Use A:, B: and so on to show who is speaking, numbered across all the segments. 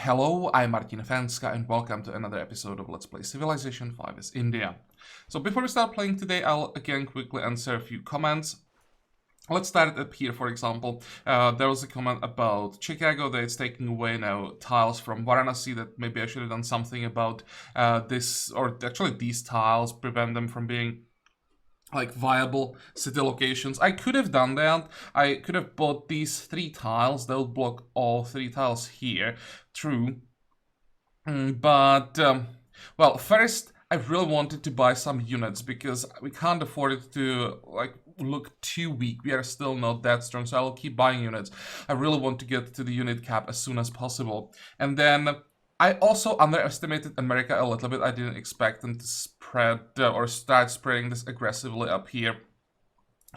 A: Hello, I'm Martin Fencka and welcome to another episode of Let's Play Civilization 5 is India. So before we start playing today, I'll again quickly answer a few comments. Let's start up here, for example. There was a comment about Chicago that it's taking away now tiles from Varanasi, that maybe I should have done something about this, or actually these tiles, prevent them from being like viable city locations. I could have done that. I could have bought these 3 tiles. That would block all 3 tiles here. True. Well, first, I really wanted to buy some units because we can't afford it to like look too weak. We are still not that strong, so I'll keep buying units. I really want to get to the unit cap as soon as possible. And then I also underestimated America a little bit. I didn't expect them to spread or start spreading this aggressively up here.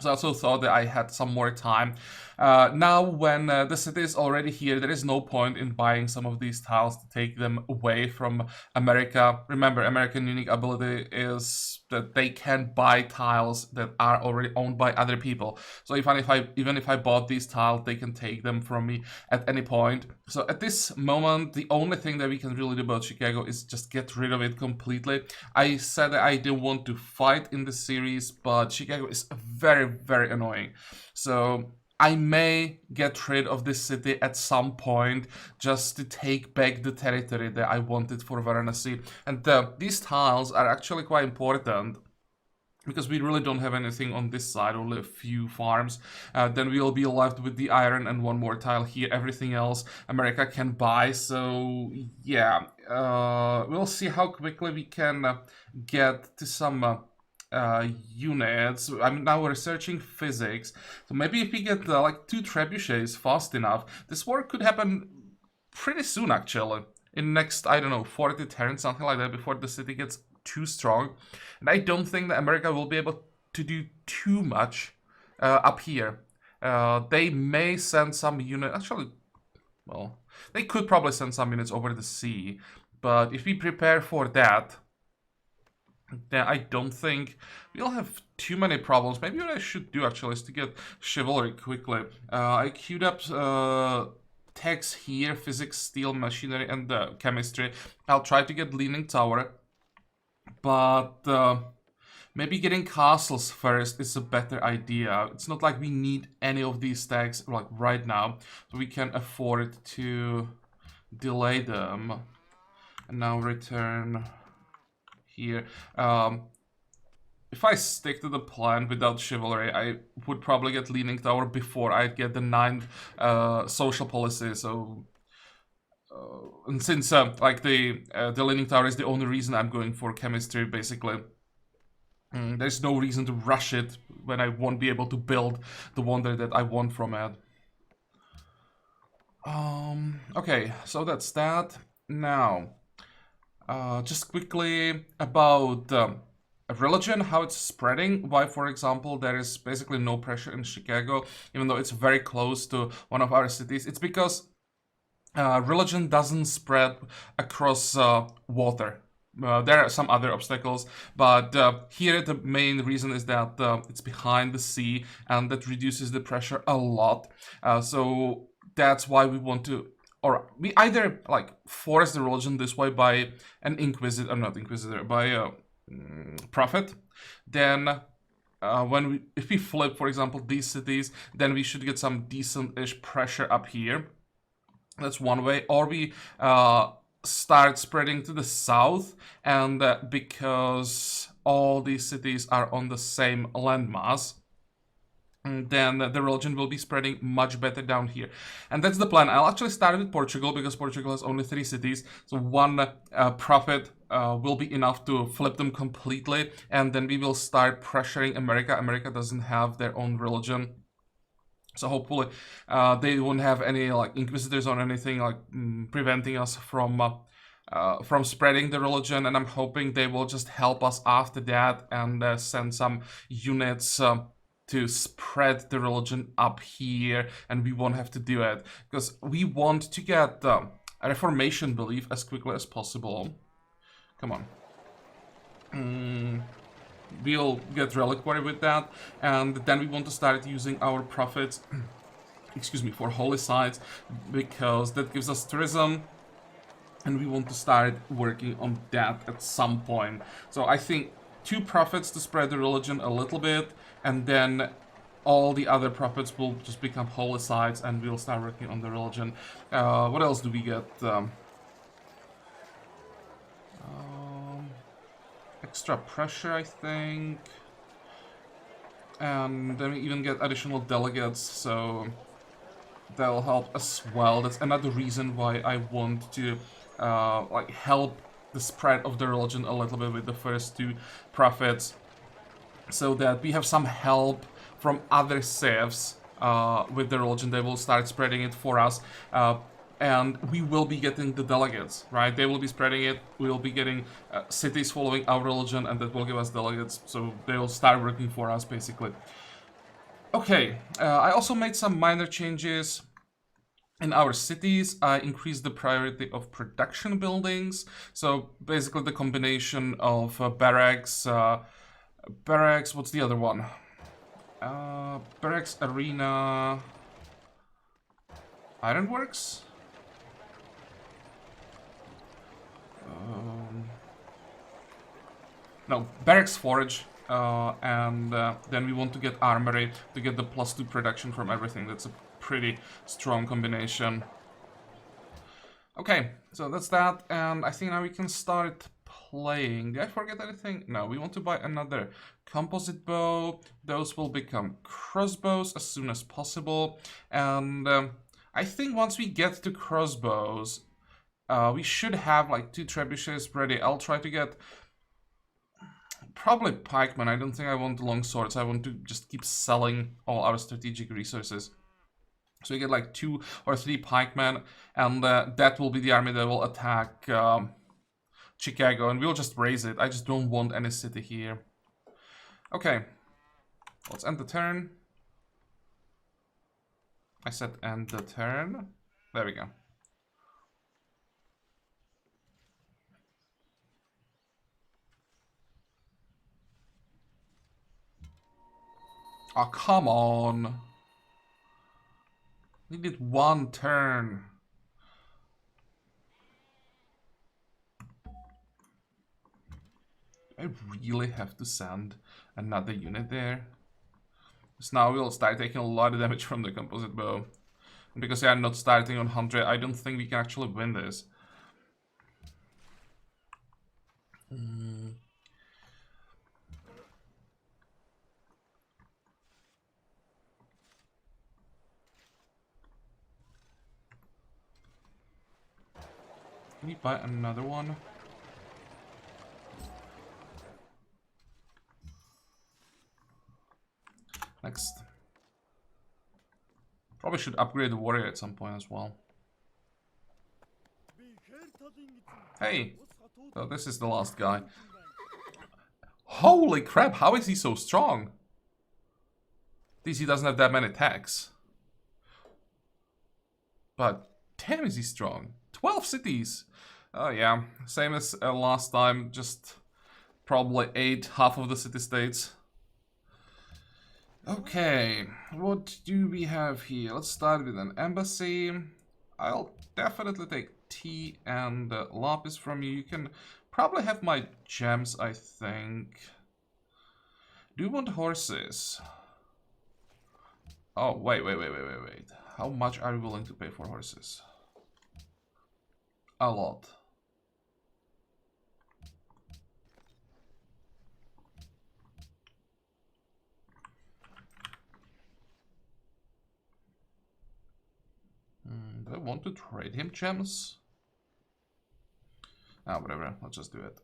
A: So I also thought that I had some more time. Now, when the city is already here, there is no point in buying some of these tiles to take them away from America. Remember, American unique ability is that they can buy tiles that are already owned by other people. So even if I bought these tiles, they can take them from me at any point. So at this moment, the only thing that we can really do about Chicago is just get rid of it completely. I said that I didn't want to fight in the series, but Chicago is very annoying. So I may get rid of this city at some point just to take back the territory that I wanted for Varanasi. And these tiles are actually quite important because we really don't have anything on this side, only a few farms. Then we'll be left with the iron and one more tile here. Everything else America can buy. So yeah, we'll see how quickly we can get to some units. I mean, now we're searching physics, so maybe if we get like 2 trebuchets fast enough, this war could happen pretty soon actually, in next, I don't know, 40 turns, something like that, before the city gets too strong. And I don't think that America will be able to do too much up here. They may send some unit, actually, well, they could probably send some units over the sea, but if we prepare for that, then I don't think we'll have too many problems. Maybe what I should do actually is to get chivalry quickly. I queued up techs here, physics, steel, machinery, and chemistry. I'll try to get leaning tower, but maybe getting castles first is a better idea. It's not like we need any of these techs like right now, so we can afford to delay them. And now return here. If I stick to the plan without chivalry, I would probably get leaning tower before I'd get the 9th social policy. So, and since like the leaning tower is the only reason I'm going for chemistry, basically, there's no reason to rush it when I won't be able to build the wonder that I want from it. Okay, so that's that. Now, just quickly about religion, how it's spreading. Why, for example, there is basically no pressure in Chicago, even though it's very close to one of our cities. It's because religion doesn't spread across water. There are some other obstacles, but here the main reason is that it's behind the sea, and that reduces the pressure a lot. So that's why we want to, or we either like force the religion this way by an inquisitor, not inquisitor, by a prophet. Then if we flip, for example, these cities, then we should get some decent-ish pressure up here. That's one way. Or we start spreading to the south, and because all these cities are on the same landmass, then the religion will be spreading much better down here. And that's the plan. I'll actually start with Portugal, because Portugal has only 3 cities. So one prophet will be enough to flip them completely. And then we will start pressuring America. America doesn't have their own religion. So hopefully they won't have any like inquisitors or anything like preventing us from spreading the religion. And I'm hoping they will just help us after that and send some units to spread the religion up here, and we won't have to do it because we want to get a Reformation belief as quickly as possible. Come on. We'll get reliquary with that, and then we want to start using our prophets excuse me, for holy sites, because that gives us tourism and we want to start working on that at some point. So I think 2 prophets to spread the religion a little bit, and then all the other prophets will just become holy sites, and we'll start working on the religion. What else do we get? Extra pressure, I think. And then we even get additional delegates, so that'll help as well. That's another reason why I want to like help the spread of the religion a little bit with the first 2 prophets, so that we have some help from other civs with the religion. They will start spreading it for us, and we will be getting the delegates, right? They will be spreading it, we will be getting cities following our religion, and that will give us delegates, so they will start working for us, basically. Okay, I also made some minor changes in our cities. I increased the priority of production buildings, so basically the combination of barracks, what's the other one? Barracks, arena, ironworks? No, barracks forage, and then we want to get armory to get the +2 production from everything. That's a pretty strong combination. Okay, so that's that, and I think now we can start playing. Did I forget anything? No, we want to buy another composite bow. Those will become crossbows as soon as possible, and I think once we get to crossbows, we should have like 2 trebuchets ready. I'll try to get probably pikemen. I don't think I want long swords. I want to just keep selling all our strategic resources. So we get like 2 or 3 pikemen, and that will be the army that will attack Chicago, and we'll just raise it. I just don't want any city here. Okay, let's end the turn. I said end the turn. There we go. Oh, come on. We did 1 turn. I really have to send another unit there. So now we'll start taking a lot of damage from the composite bow. And because they are not starting on 100, I don't think we can actually win this. Can we buy another one? Next. Probably should upgrade the warrior at some point as well. Hey! So this is the last guy. Holy crap, how is he so strong? DC doesn't have that many attacks. But damn is he strong. 12 cities! Oh yeah, same as last time, just probably 8, half of the city-states. Okay, what do we have here? Let's start with an embassy. I'll definitely take tea and lapis from you. You can probably have my gems, I think. Do you want horses? Oh, wait. How much are you willing to pay for horses? A lot. Do I want to trade him gems? Ah, whatever, let's just do it.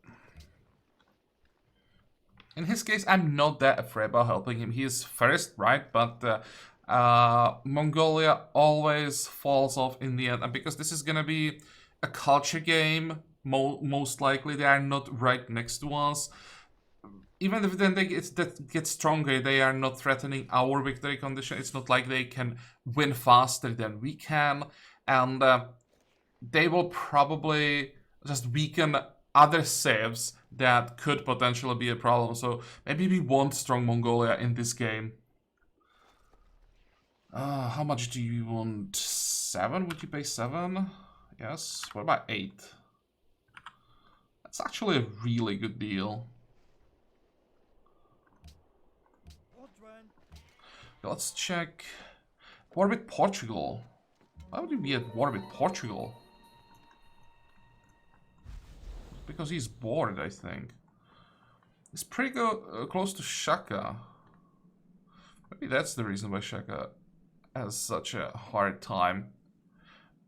A: In his case, I'm not that afraid about helping him. He is first, right? But Mongolia always falls off in the end. And because this is gonna be a culture game, most likely they are not right next to us. Even if then they get stronger, they are not threatening our victory condition. It's not like they can win faster than we can. And they will probably just weaken other civs that could potentially be a problem. So maybe we want strong Mongolia in this game. How much do you want? 7? Would you pay 7? Yes. What about 8? It's actually a really good deal. Let's check. War with Portugal. Why would you be at war with Portugal? Because he's bored, I think. It's pretty close to Shaka. Maybe that's the reason why Shaka has such a hard time.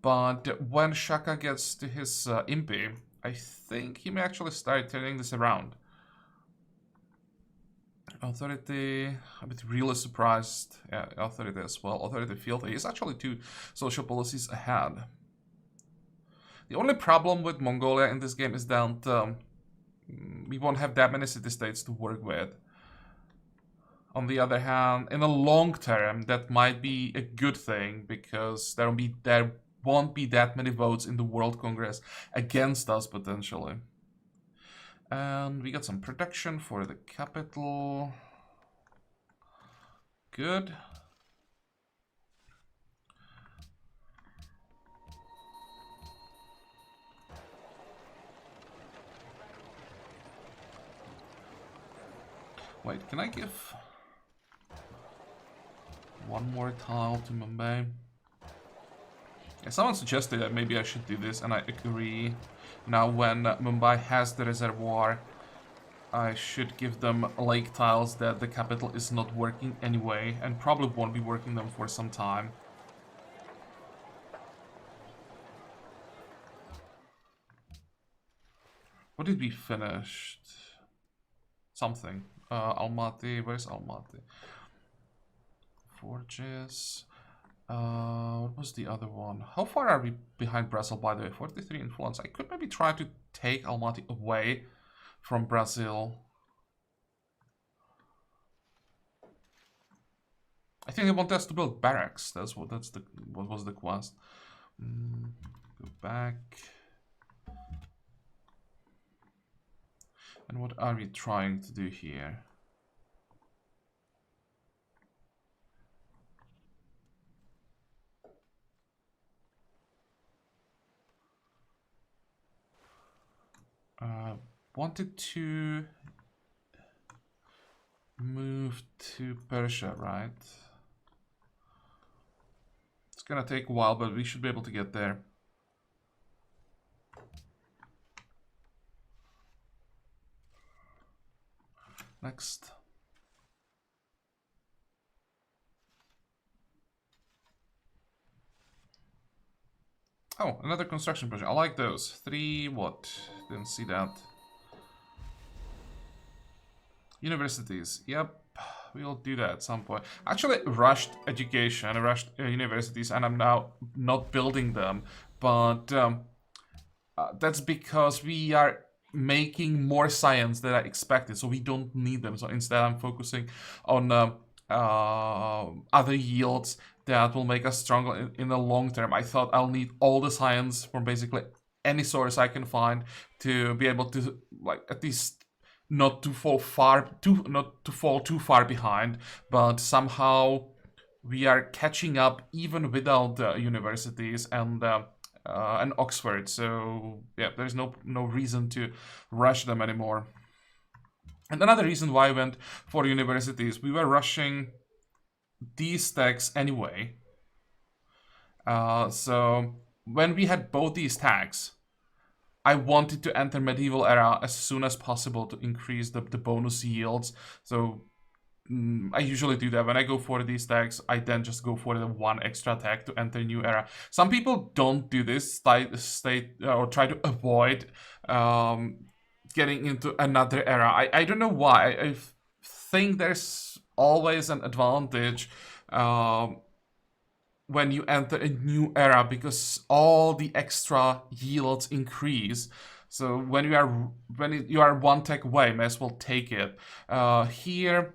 A: But when Shaka gets to his Impi, I think he may actually start turning this around. Authority, I'm really surprised. Yeah, Authority as well. Authority Fealty is actually 2 social policies ahead. The only problem with Mongolia in this game is that we won't have that many city-states to work with. On the other hand, in the long term, that might be a good thing because there won't be that many votes in the World Congress against us potentially. And we got some protection for the capital. Good. Wait, can I give one more tile to Mumbai? Yeah, someone suggested that maybe I should do this, and I agree. Now, when Mumbai has the reservoir, I should give them lake tiles that the capital is not working anyway, and probably won't be working them for some time. What did we finish? Something. Almaty, where's Almaty? Forges. What was the other one? How far are we behind Brazil, by the way? 43 influence. I could maybe try to take Almaty away from Brazil. I think they want us to build barracks. What was the quest. Go back. And what are we trying to do here? Wanted to move to Persia, right? It's gonna take a while, but we should be able to get there. Next. Oh, another construction project. I like those. 3 what? Didn't see that. Universities. Yep. We'll do that at some point. Actually, rushed education. I rushed universities, and I'm now not building them. But that's because we are making more science than I expected, so we don't need them. So instead, I'm focusing on other yields that will make us stronger in the long term. I thought I'll need all the science from basically any source I can find to be able to, like, at least not to fall too far behind, but somehow we are catching up even without the universities and Oxford. So yeah, there's no reason to rush them anymore. And another reason why I went for universities, we were rushing these tags anyway. So when we had both these tags, I wanted to enter medieval era as soon as possible to increase the bonus yields. So I usually do that. When I go for these tags, I then just go for the 1 extra tag to enter new era. Some people don't do this, or try to avoid getting into another era. I don't know why. I think there's always an advantage when you enter a new era, because all the extra yields increase. So when you are 1 tech away, may as well take it. Here,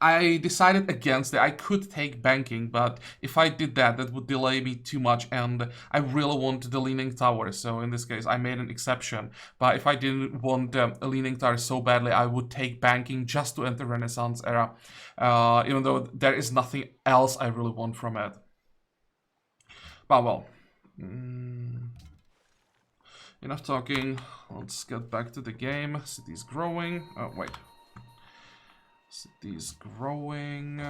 A: I decided against it. I could take banking, but if I did that, that would delay me too much, and I really want the leaning tower. So in this case, I made an exception. But if I didn't want a leaning tower so badly, I would take banking just to enter Renaissance era, even though there is nothing else I really want from it. But well, Enough talking. Let's get back to the game. City's growing. Oh, wait. City's growing.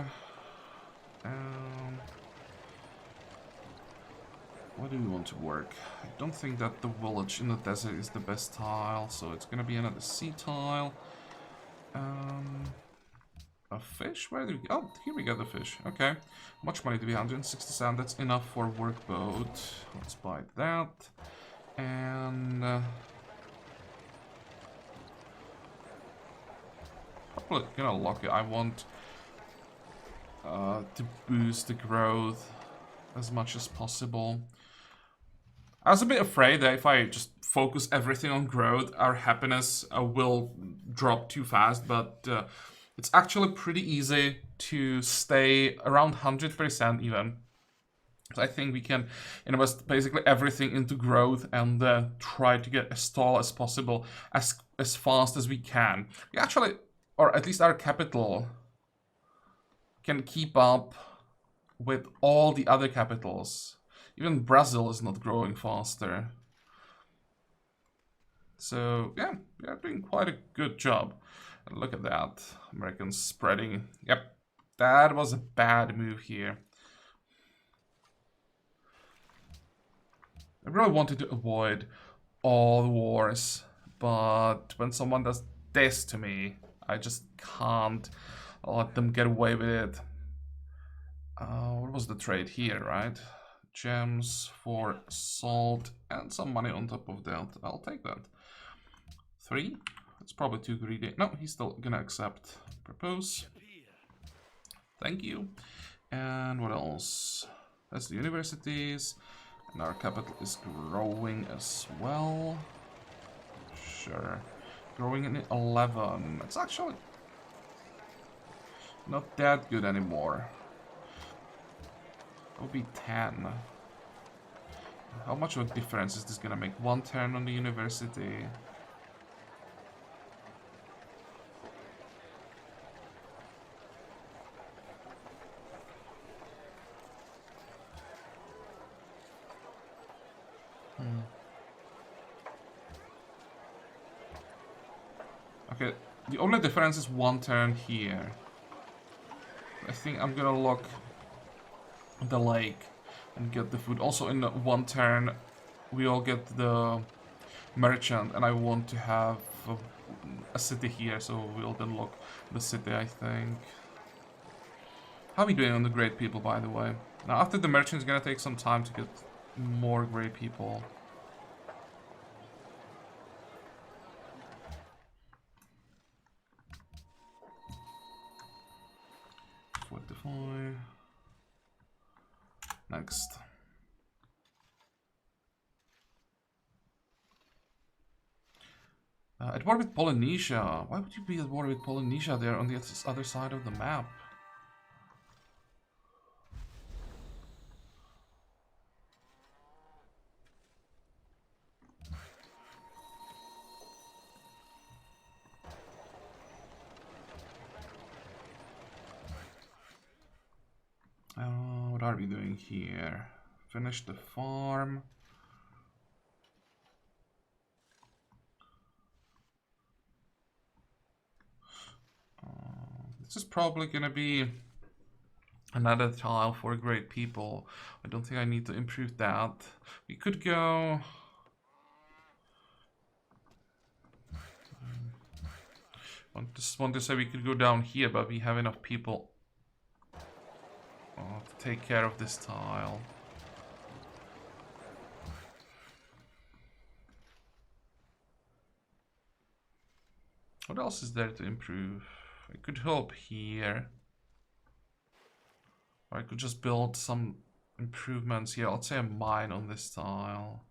A: What do we want to work? I don't think that the village in the desert is the best tile, so it's gonna be another sea tile. A fish? Where do we... Oh, here we got the fish. Okay. Much money to be 167. That's enough for workboat. Let's buy that. And... probably gonna lock it. I want to boost the growth as much as possible. I was a bit afraid that if I just focus everything on growth, our happiness will drop too fast, but it's actually pretty easy to stay around 100% even. So I think we can invest basically everything into growth and try to get as tall as possible as fast as we can. We actually, or at least our capital, can keep up with all the other capitals. Even Brazil is not growing faster. So, yeah, we are doing quite a good job. And look at that. Americans spreading. Yep, that was a bad move here. I really wanted to avoid all the wars, but when someone does this to me, I just can't let them get away with it. What was the trade here, right? Gems for salt and some money on top of that. I'll take that. 3? It's probably too greedy. No, he's still gonna accept. Propose. Thank you. And what else? That's the universities. And our capital is growing as well. Sure. Growing in 11. It's actually not that good anymore. It will be 10. How much of a difference is this gonna make? 1 turn on the university. Okay, the only difference is 1 turn here. I think I'm gonna lock the lake and get the food. Also in 1 turn we all get the merchant, and I want to have a city here, so we'll then lock the city, I think. How are we doing on the great people, by the way? Now after the merchant, it's gonna take some time to get more great people. Fortify. Next. At war with Polynesia. Why would you be at war with Polynesia? They're on the other side of the map. What are we doing here? Finish the farm. This is probably gonna be another tile for great people. I don't think I need to improve that. We could go... Just want to say we could go down here, but we have enough people to take care of this tile. What else is there to improve? I could help here. Or I could just build some improvements here. Let's say a mine on this tile.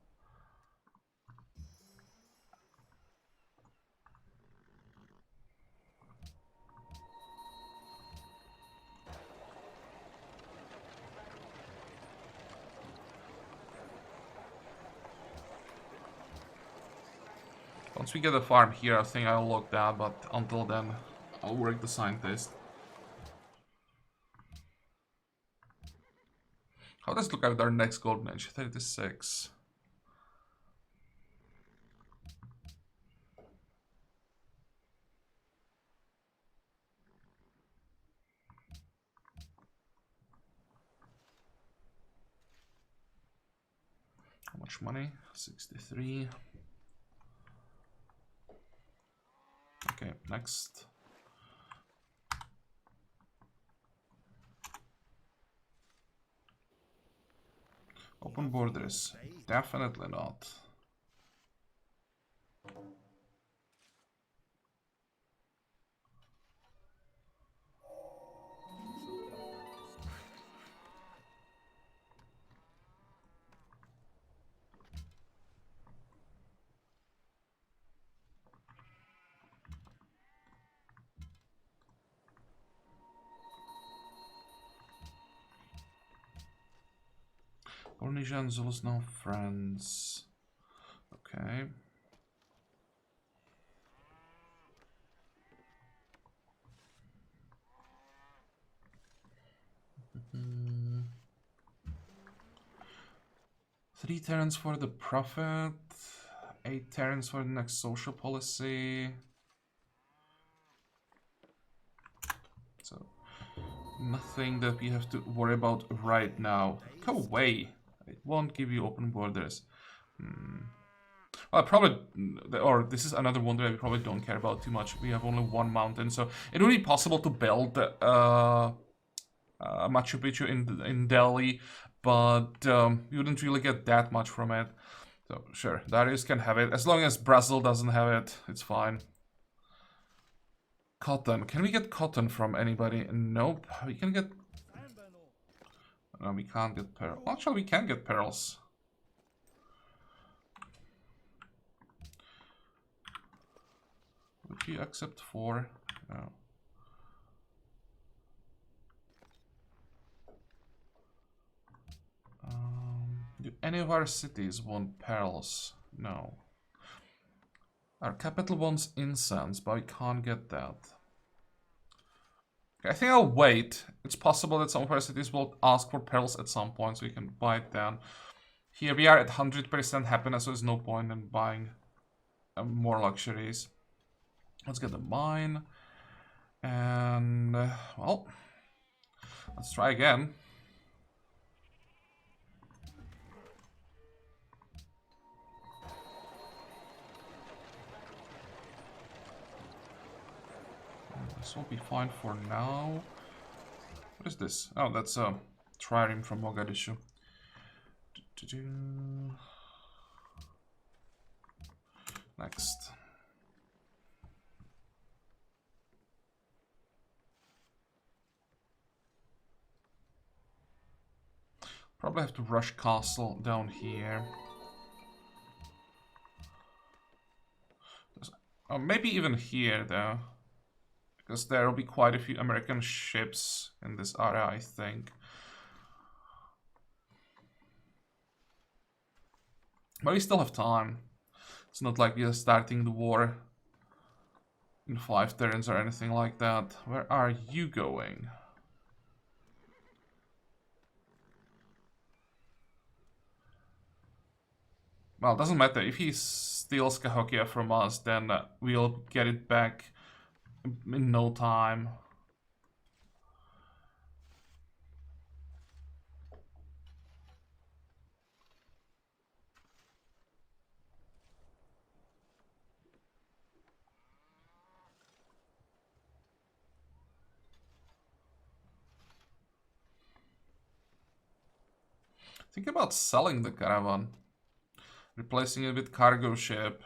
A: Once we get a farm here, I think I'll lock that, but until then, I'll work the scientist. How does it look at our next golden age? 36. much money? 63. Okay, next. Open borders. Definitely not. Polynesian and Zulus now friends. Okay. Mm. 3 turns for the Prophet. 8 turns for the next social policy. So, nothing that we have to worry about right now. Go away. It won't give you open borders. Well, probably, or this is another one that we probably don't care about too much. We have only 1 mountain, so it would be possible to build Machu Picchu in Delhi, but you wouldn't really get that much from it. So sure, Darius can have it. As long as Brazil doesn't have it, it's fine. Cotton. Can we get cotton from anybody? Nope. We can get... No, we can't get pearls. Actually, we can get pearls. Would you accept 4? No. Do any of our cities want pearls? No. Our capital wants incense, but we can't get that. Okay, I think I'll wait. It's possible that some of our cities will ask for pearls at some point, so we can buy it then. Here we are at 100% happiness, so there's no point in buying more luxuries. Let's get the mine. And, well, let's try again. This will be fine for now. What is this? Oh, that's a trireme from Mogadishu. Next. Probably have to rush castle down here. Maybe even here, though. Because there will be quite a few American ships in this area, I think. But we still have time. It's not like we are starting the war in 5 turns or anything like that. Where are you going? Well, it doesn't matter. If he steals Cahokia from us, then we'll get it back in no time. Think about selling the caravan. Replacing it with cargo ship.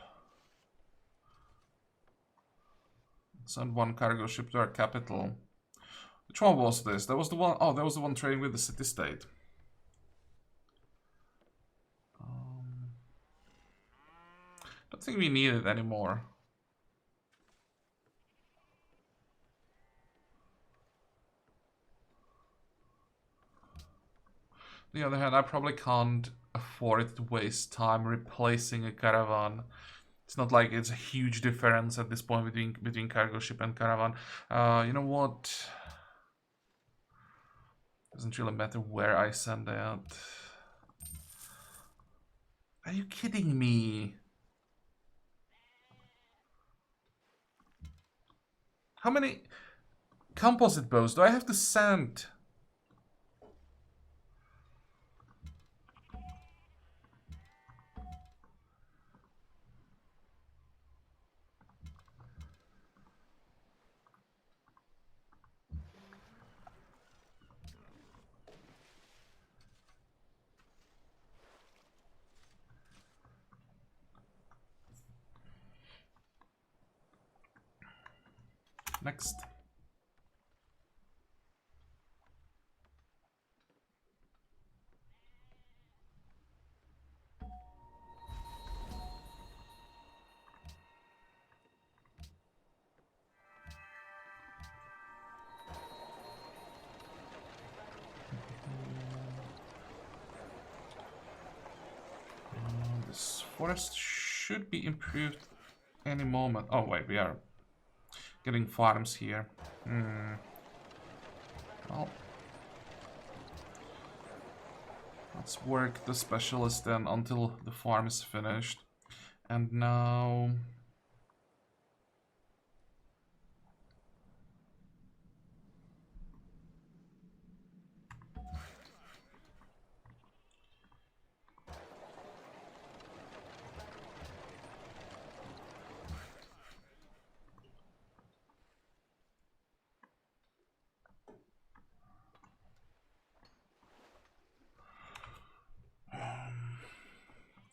A: Send 1 cargo ship to our capital. Which one was this? That was the one... Oh, that was the one trading with the city-state. Don't think we need it anymore. On the other hand, I probably can't afford to waste time replacing a caravan. It's not like it's a huge difference at this point between cargo ship and caravan. You know what? Doesn't really matter where I send it. Are you kidding me? How many composite bows do I have to send? Next. This forest should be improved any moment. Oh wait, we are getting farms here. Well, let's work the specialist then until the farm is finished. And now...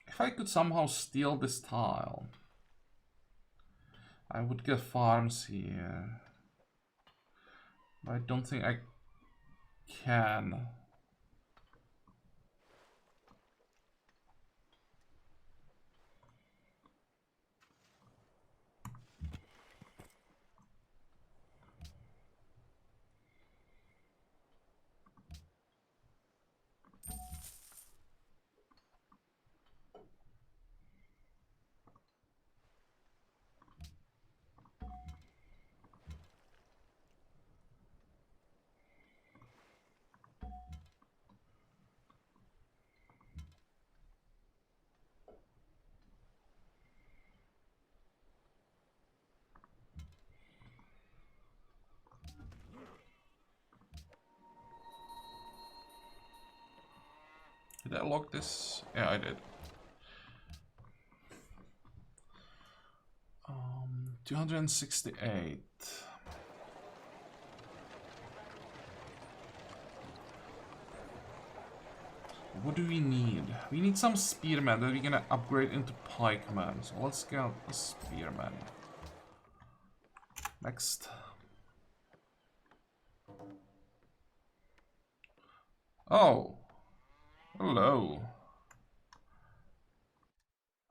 A: if I could somehow steal this tile, I would get farms here. But I don't think I can. Did I lock this? Yeah, I did. 268. What do we need? We need some spearmen that we're gonna upgrade into pikemen. So let's get a spearman. Next. Oh. Hello.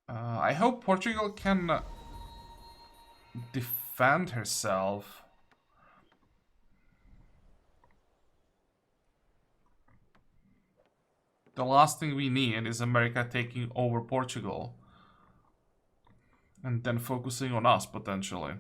A: I hope Portugal can defend herself. The last thing we need is America taking over Portugal. And then focusing on us, potentially.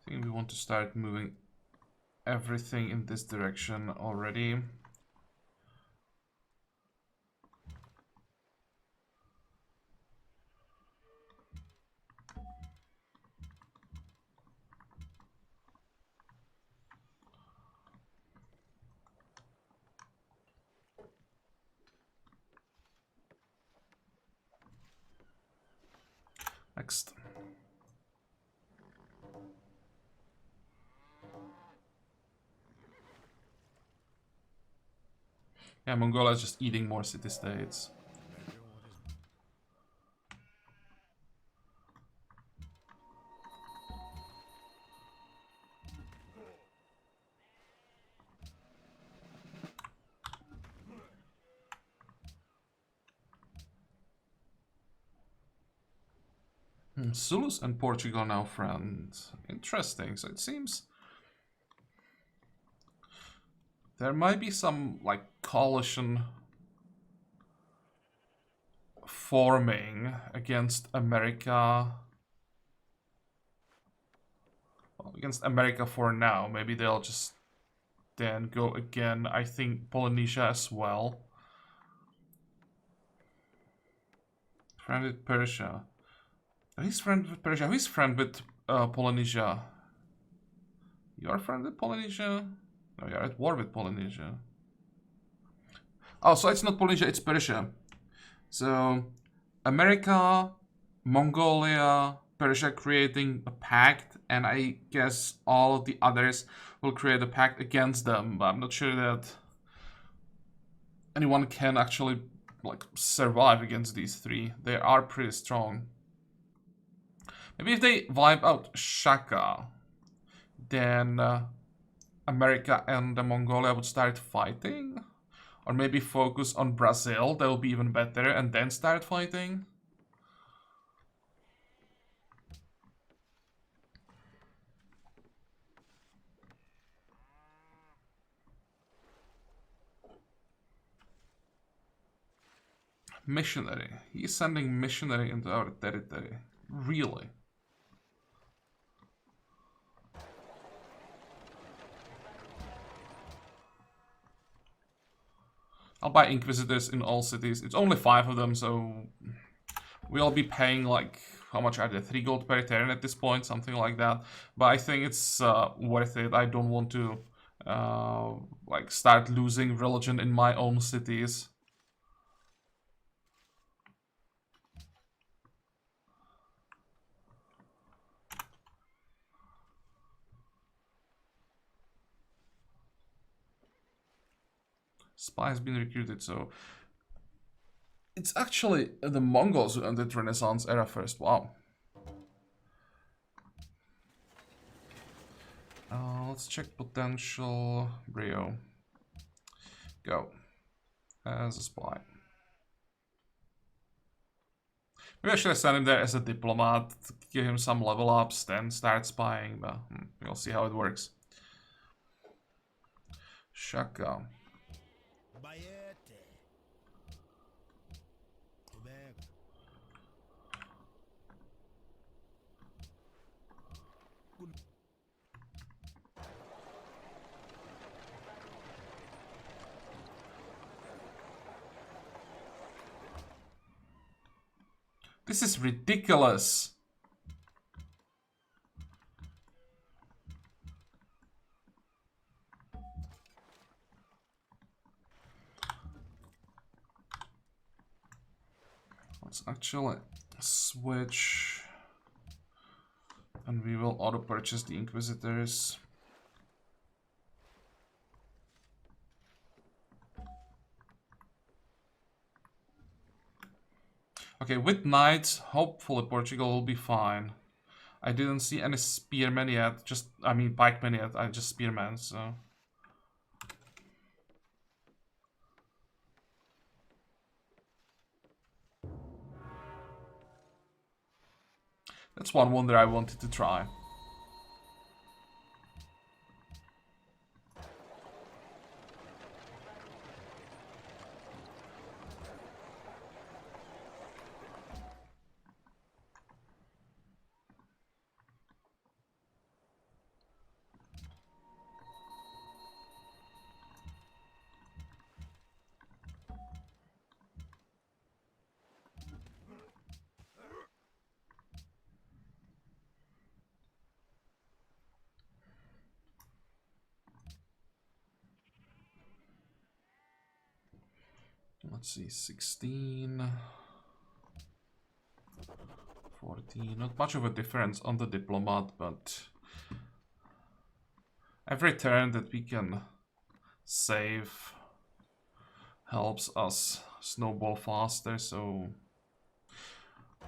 A: I think we want to start moving everything in this direction already. Next. Yeah, Mongolia is just eating more city-states. Zulus and Portugal now friends. Interesting. So it seems there might be some like coalition forming against America. Well, against America for now. Maybe they'll just then go again. I think Polynesia as well. Friend with Persia. He's friend with Persia. Who's friend with Polynesia? You're friend with Polynesia? No, you're at war with Polynesia. Oh, so it's not Polynesia, it's Persia. So, America, Mongolia, Persia creating a pact, and I guess all of the others will create a pact against them, but I'm not sure that anyone can actually like survive against these three. They are pretty strong. Maybe if they wipe out Shaka, then America and Mongolia would start fighting. Or maybe focus on Brazil, that will be even better, and then start fighting. Missionary. He's sending missionary into our territory. Really? I'll buy Inquisitors in all cities. It's only 5 of them, so we'll be paying like, how much are they? 3 gold per turn at this point, something like that. But I think it's worth it. I don't want to like start losing religion in my own cities. Spy has been recruited, so it's actually the Mongols who ended Renaissance era first. Wow. Let's check potential. Brio. Go. As a spy. Maybe I should have sent him there as a diplomat, to give him some level ups, then start spying, but we'll see how it works. Shaka. This is ridiculous. Let's actually switch. And we will auto-purchase the Inquisitors. Okay, with Knights, hopefully Portugal will be fine. I didn't see any Spearmen yet, I mean Pikemen yet, I just Spearmen, so... That's one wonder I wanted to try. Let's see, 16... 14, not much of a difference on the Diplomat, but... Every turn that we can save helps us snowball faster, so...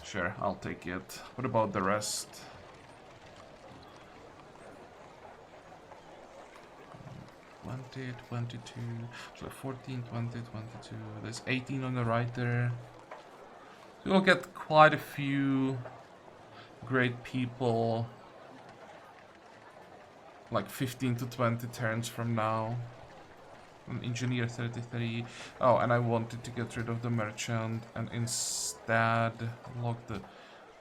A: Sure, I'll take it. What about the rest? $20, $22, so 14, 20, 22. There's 18 on the right there. We'll get quite a few great people. Like 15 to 20 turns from now. An engineer 33. Oh, and I wanted to get rid of the merchant and instead lock the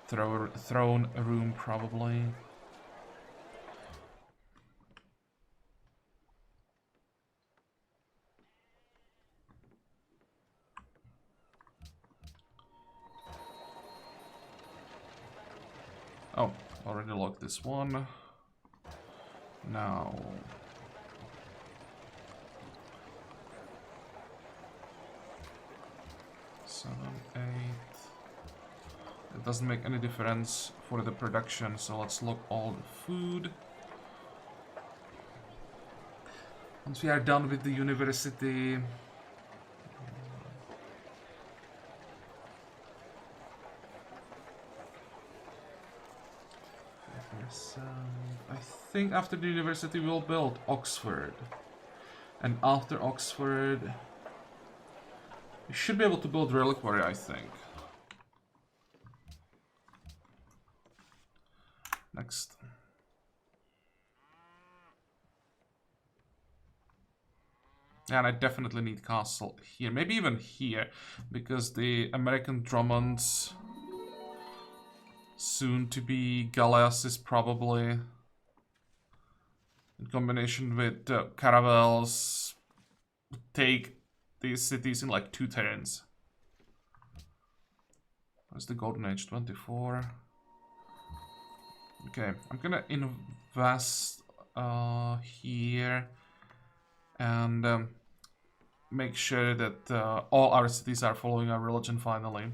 A: throne room probably. Oh, already locked this one. Now... 7, 8... It doesn't make any difference for the production, so let's lock all the food. Once we are done with the university... I think after the university we'll build Oxford. And after Oxford... we should be able to build Reliquary, I think. Next. And I definitely need castle here. Maybe even here. Because the American Drummonds... soon to be Galeas is probably... in combination with Caravels... take these cities in like 2 turns. Where's the Golden Age? 24. Okay, I'm gonna invest here and make sure that all our cities are following our religion finally.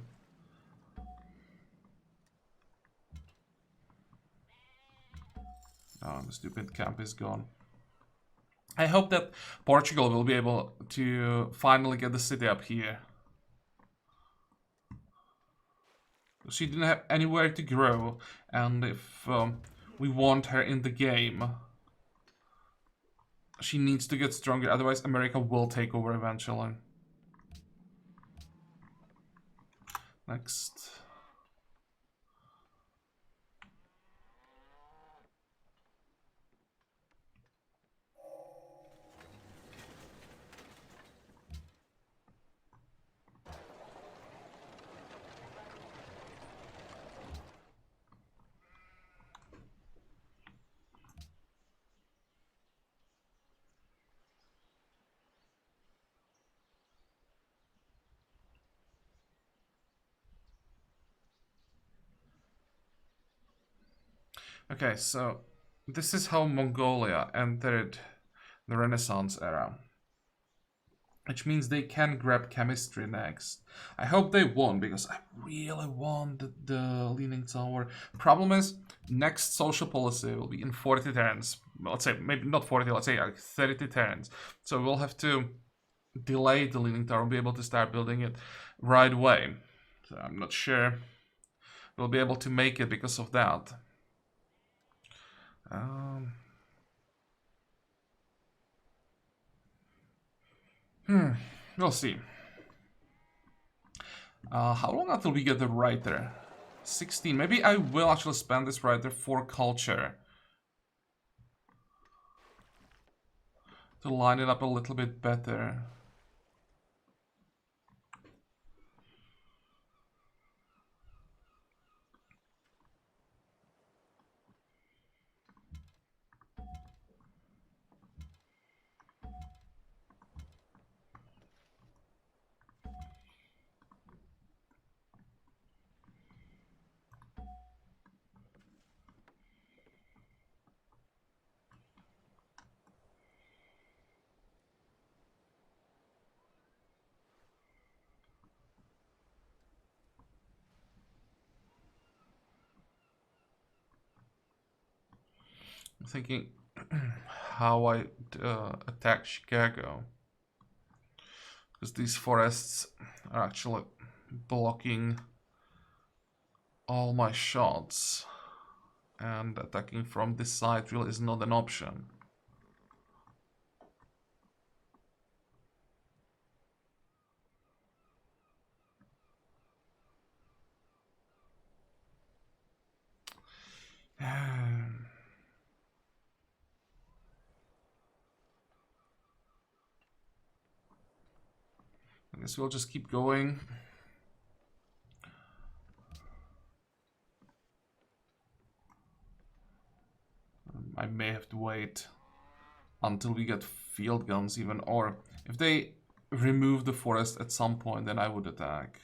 A: Oh, the stupid camp is gone. I hope that Portugal will be able to finally get the city up here. She didn't have anywhere to grow, and if we want her in the game, she needs to get stronger, otherwise America will take over eventually. Next. Okay, so this is how Mongolia entered the Renaissance era. Which means they can grab chemistry next. I hope they won't, because I really want the Leaning Tower. Problem is, next social policy will be in 40 turns. Let's say, maybe not 40, let's say like 30 turns. So we'll have to delay the Leaning Tower and be able to start building it right away. So I'm not sure we'll be able to make it because of that. We'll see. How long until we get the writer? 16. Maybe I will actually spend this writer for culture. To line it up a little bit better. I'm thinking how I attack Chicago. Because these forests are actually blocking all my shots. And attacking from this side really is not an option. I guess we'll just keep going. I may have to wait until we get field guns even, or if they remove the forest at some point, then I would attack.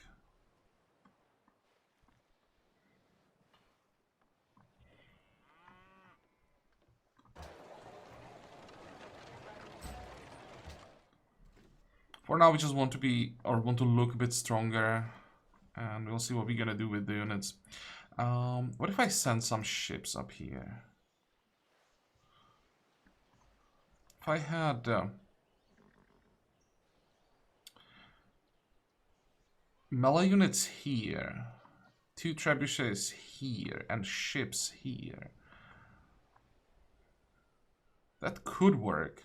A: For now, we just want to be, or want to look a bit stronger. And we'll see what we're gonna do with the units. What if I send some ships up here? If I had... melee units here, 2 trebuchets here, and ships here. That could work.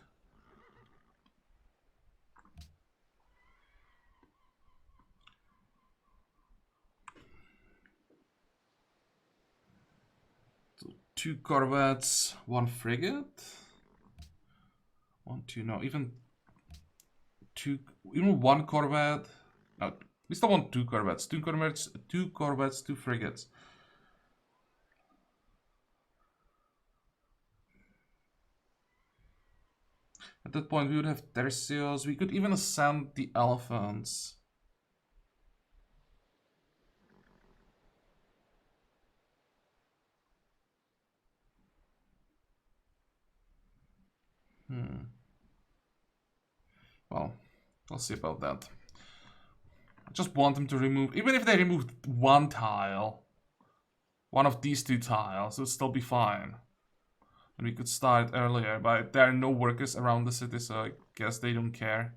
A: So 2 corvettes, 1 frigate. 1, 2, no, even 2, even 1 corvette. No, we still want 2 corvettes. 2 corvettes, 2 corvettes, 2 frigates. At that point, we would have tercios. We could even send the elephants. Well, we'll see about that. I just want them to remove, even if they removed 1 tile, one of these 2 tiles, it would still be fine. And we could start earlier, but there are no workers around the city, so I guess they don't care.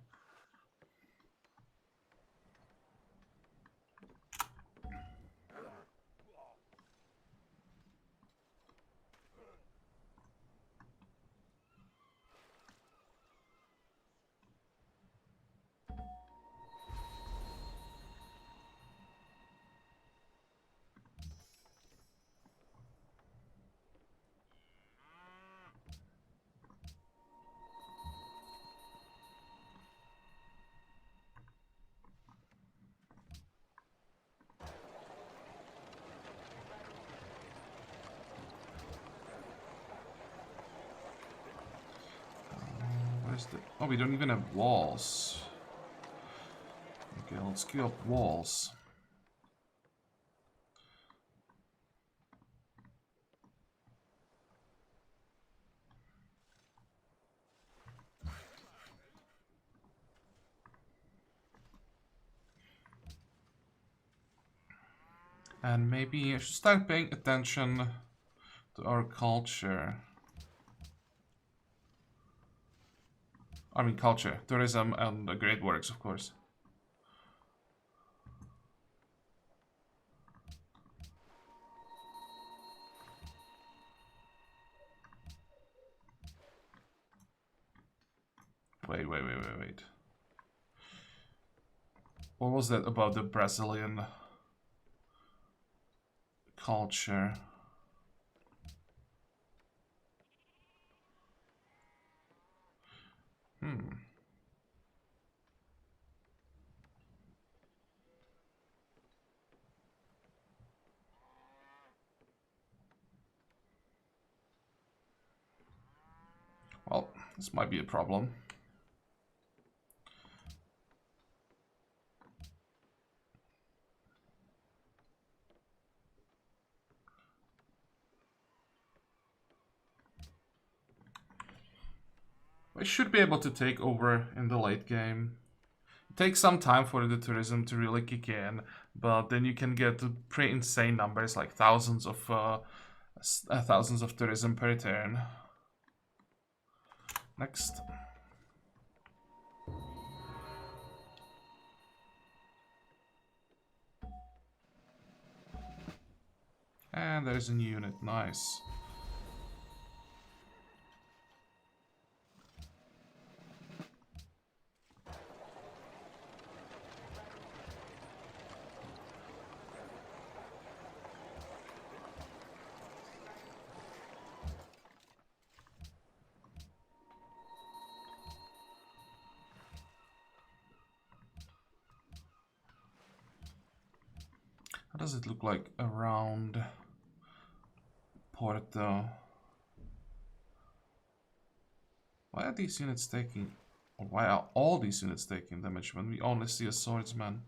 A: Oh, we don't even have walls. Okay, let's queue up walls. And maybe I should start paying attention to our culture. I mean culture, tourism, and the great works, of course. Wait. What was that about the Brazilian culture? Well, this might be a problem. I should be able to take over in the late game. It takes some time for the tourism to really kick in, but then you can get to pretty insane numbers, like thousands of tourism per turn. Next. And there's a new unit, nice. How does it look like around Porto? Why are these units taking... Or why are all these units taking damage when we only see a swordsman?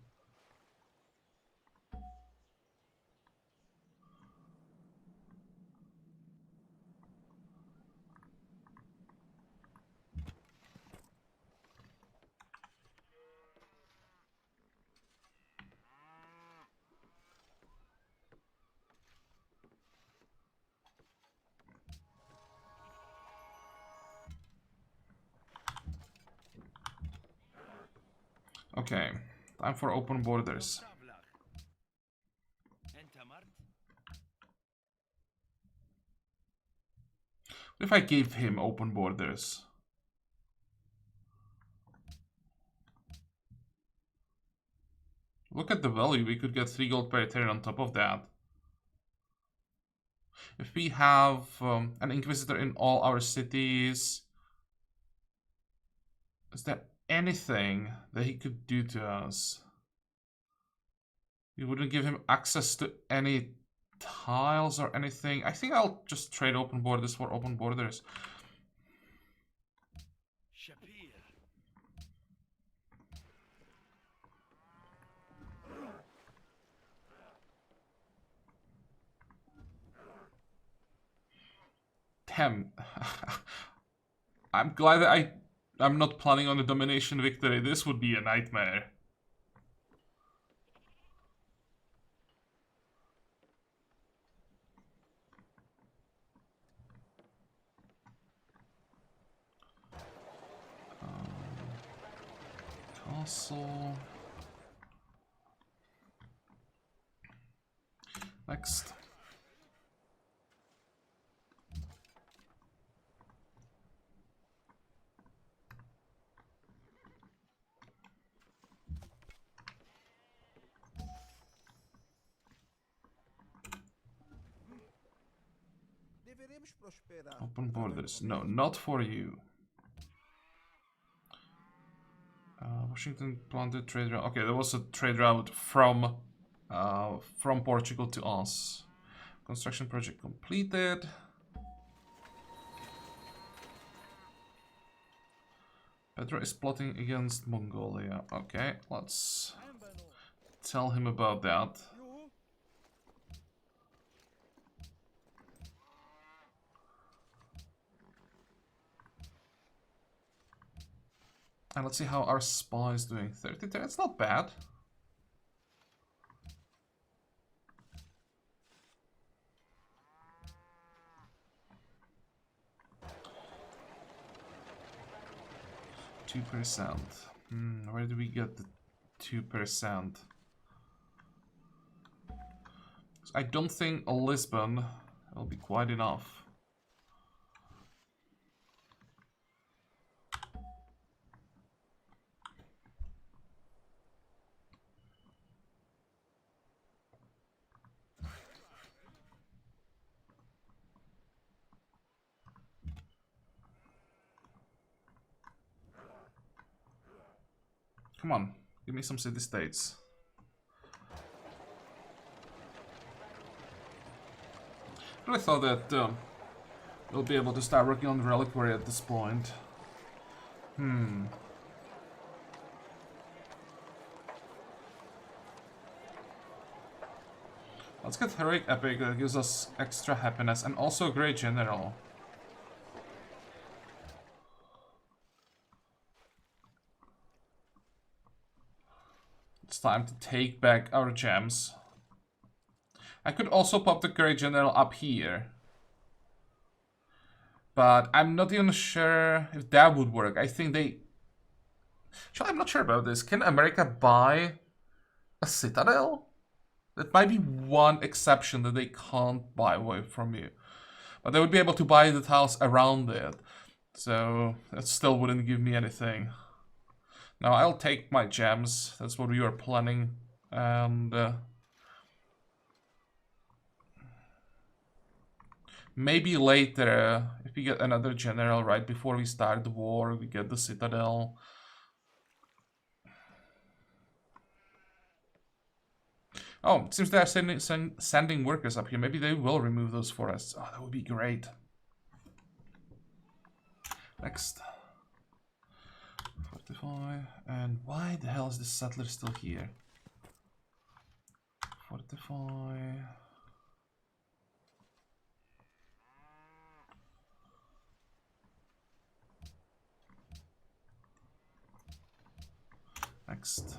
A: Okay, time for open borders. What if I gave him open borders? Look at the value, we could get 3 gold per turn on top of that. If we have an Inquisitor in all our cities, is there anything that he could do to us? We wouldn't give him access to any tiles or anything. I think I'll just trade open borders for open borders. Damn. I'm glad that I'm not planning on a domination victory. This would be a nightmare. Castle. Next. Open borders. No, not for you. Washington planted trade route. Okay, there was a trade route from Portugal to us. Construction project completed. Pedro is plotting against Mongolia. Okay, let's tell him about that. And let's see how our spy is doing. 33, it's not bad. %. Where do we get the 2%? I don't think a Lisbon will be quite enough. Come on, give me some city-states. I really thought that we'll be able to start working on Reliquary at this point. Let's get Heroic Epic, that gives us extra happiness, and also Great General. It's time to take back our gems. I could also pop the Great General up here. But I'm not even sure if that would work. I think they... Actually, I'm not sure about this. Can America buy a citadel? That might be one exception that they can't buy away from you. But they would be able to buy the tiles around it. So that still wouldn't give me anything. Now I'll take my gems. That's what we were planning. And maybe later, if we get another general right before we start the war, we get the citadel. Oh, it seems they are sending workers up here. Maybe they will remove those forests. Oh, that would be great. Next. Fortify. And why the hell is this settler still here? Fortify. Next.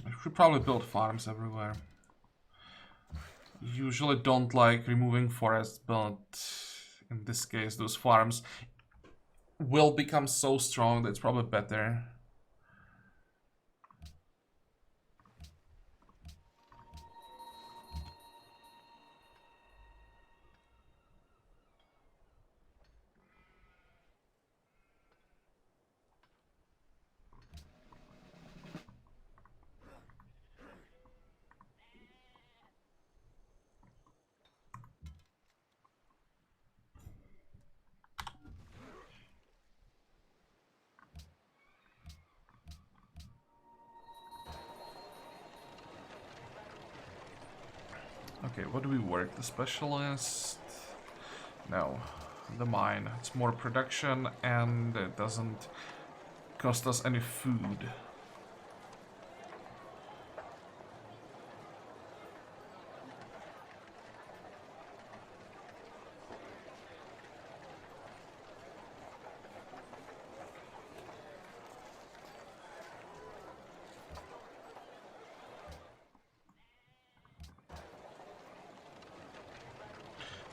A: I should probably build farms everywhere. Usually don't like removing forests, but in this case those farms will become so strong that it's probably better. Okay, what do we work? The specialist? No, the mine. It's more production and it doesn't cost us any food.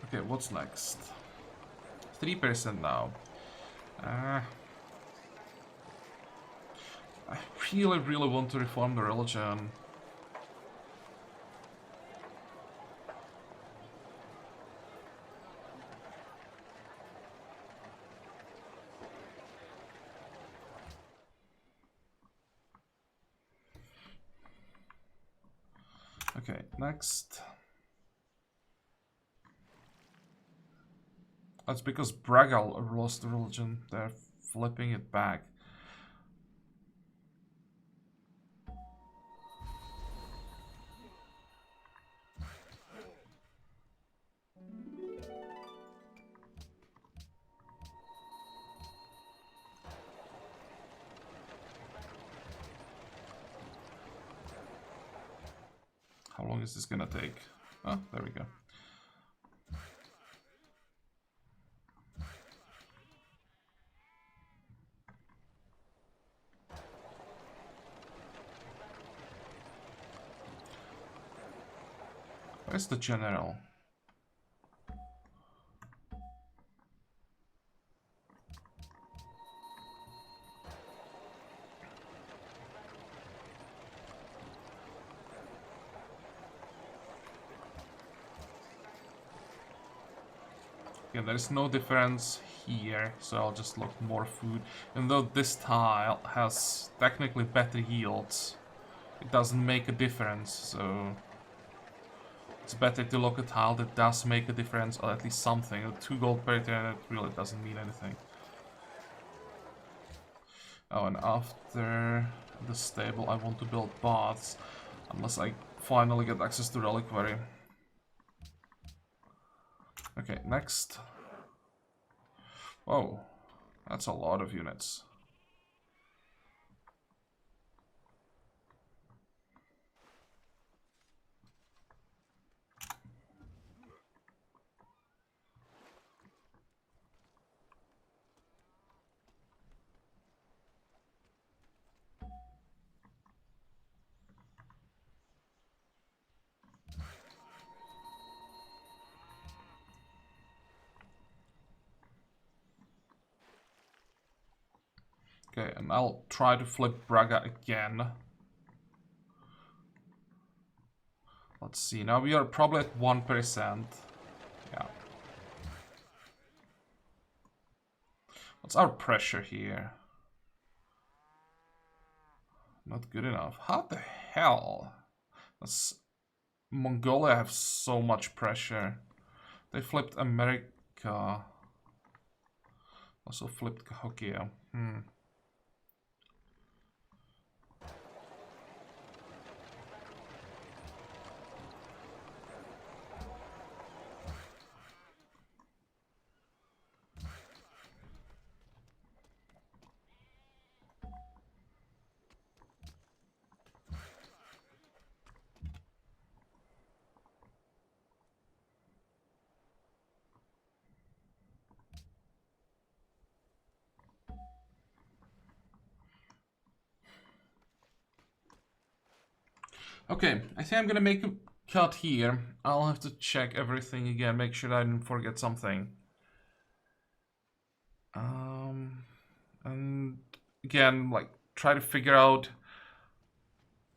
A: Okay, what's next? 3% now. I really want to reform the religion. Okay, next. That's because Bragal lost the religion. They're flipping it back. How long is this gonna take? Oh, there we go. Where's the general? Yeah, there's no difference here, so I'll just look more food. Even though this tile has technically better yields, it doesn't make a difference, so it's better to look at a tile that does make a difference, or at least something. 2 gold per turn, it really doesn't mean anything. Oh, and after the stable, I want to build baths, unless I finally get access to Reliquary. Okay, next. Oh, that's a lot of units. Okay, and I'll try to flip Braga again. Let's see, now we are probably at 1%. Yeah. What's our pressure here? Not good enough. How the hell? Does Mongolia have so much pressure? They flipped America. Also flipped Cahokia. Okay, I think I'm gonna make a cut here. I'll have to check everything again, make sure I didn't forget something. And again, like, try to figure out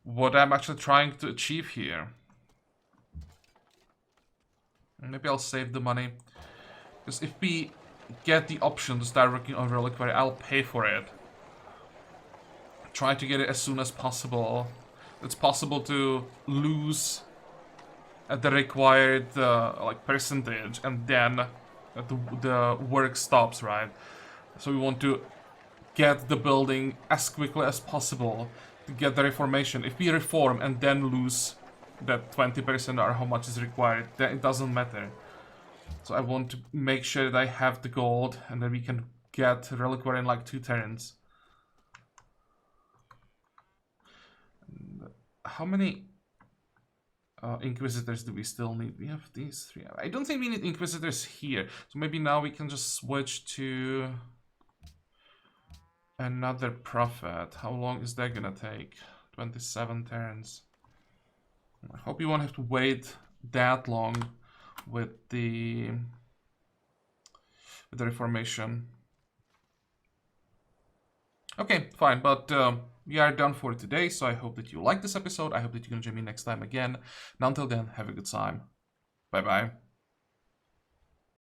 A: what I'm actually trying to achieve here. Maybe I'll save the money. Because if we get the option to start working on Reliquary, I'll pay for it. Try to get it as soon as possible. It's possible to lose at the required like percentage, and then the work stops, right? So we want to get the building as quickly as possible to get the reformation. If we reform and then lose that 20% or how much is required, then it doesn't matter. So I want to make sure that I have the gold and that we can get Reliquary in like 2 turns. How many Inquisitors do we still need? We have these 3. I don't think we need Inquisitors here. So maybe now we can just switch to another Prophet. How long is that gonna take? 27 turns. I hope you won't have to wait that long with the Reformation. Okay, fine, but we are done for today, so I hope that you liked this episode. I hope that you're gonna join me next time again. And until then, have a good time. Bye-bye.